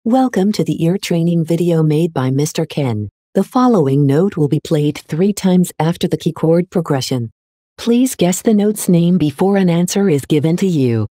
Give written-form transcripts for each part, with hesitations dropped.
Welcome to the ear training video made by Mr. Ken. The following note will be played 3 times after the key chord progression. Please guess the note's name before an answer is given to you.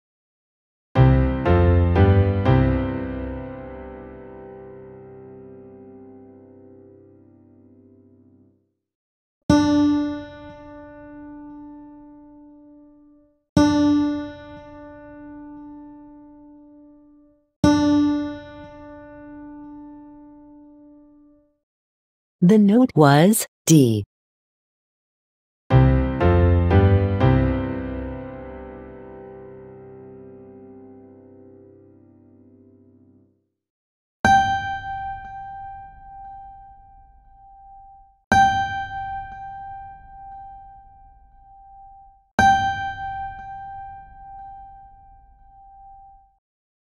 The note was D.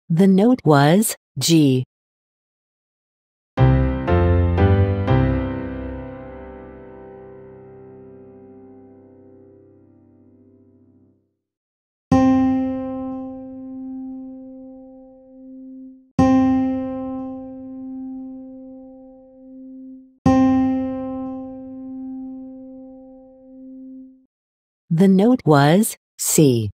The note was G. The note was C.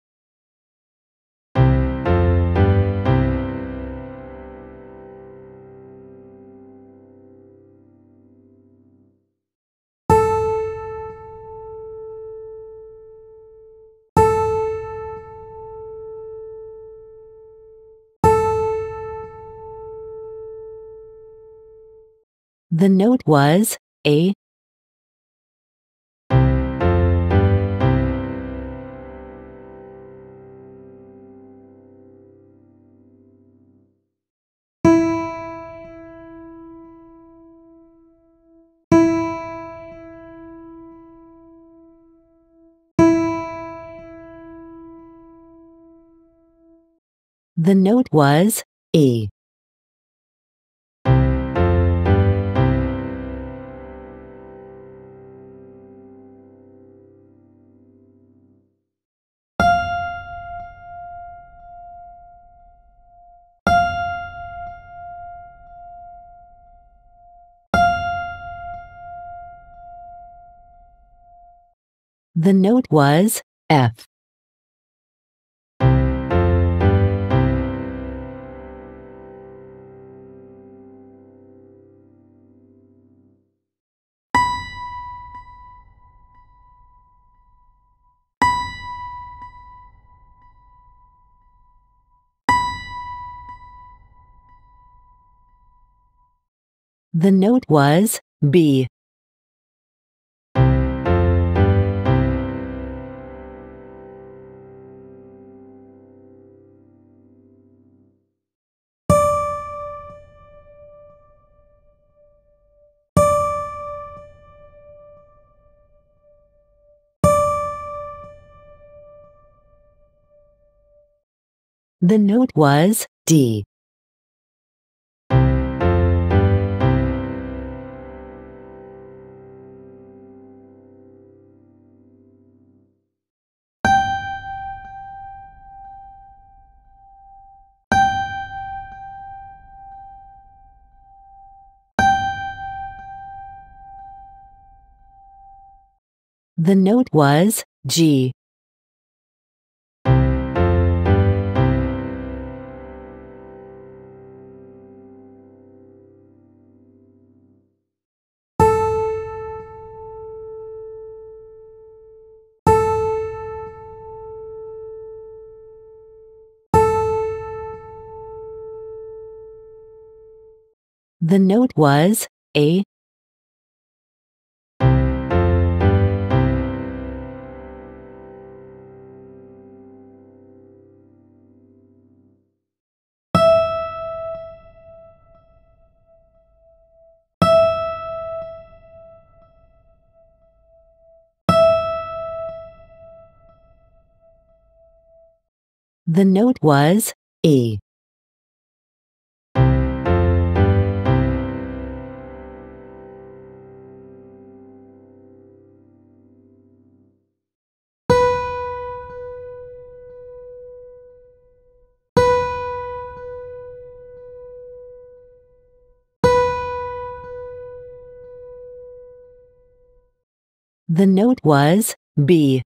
The note was A. The note was E. The note was F. The note was B. The note was D. The note was G. The note was A. The note was E. The note was B.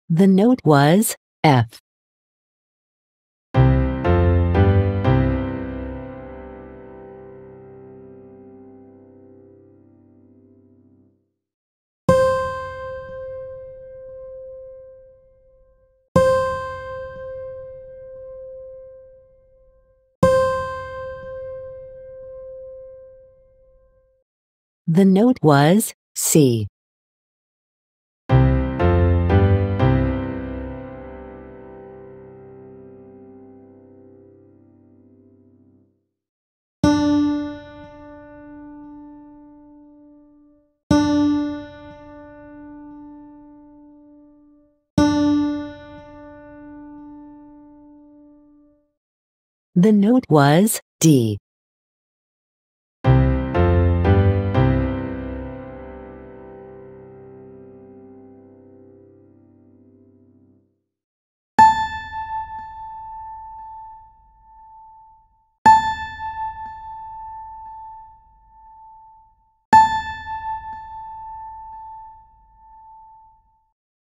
The note was F. The note was C. The note was D.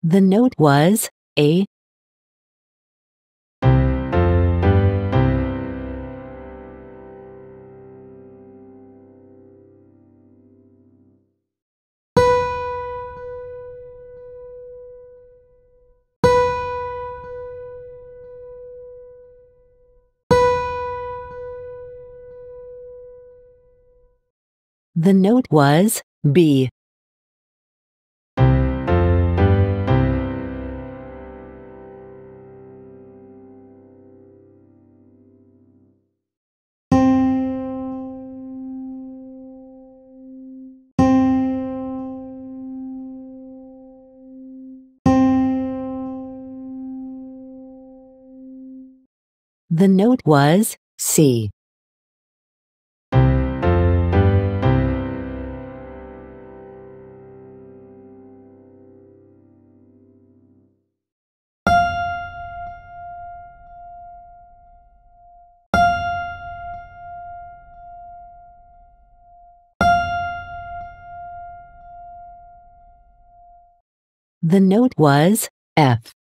The note was A. The note was B. The note was C. The note was F.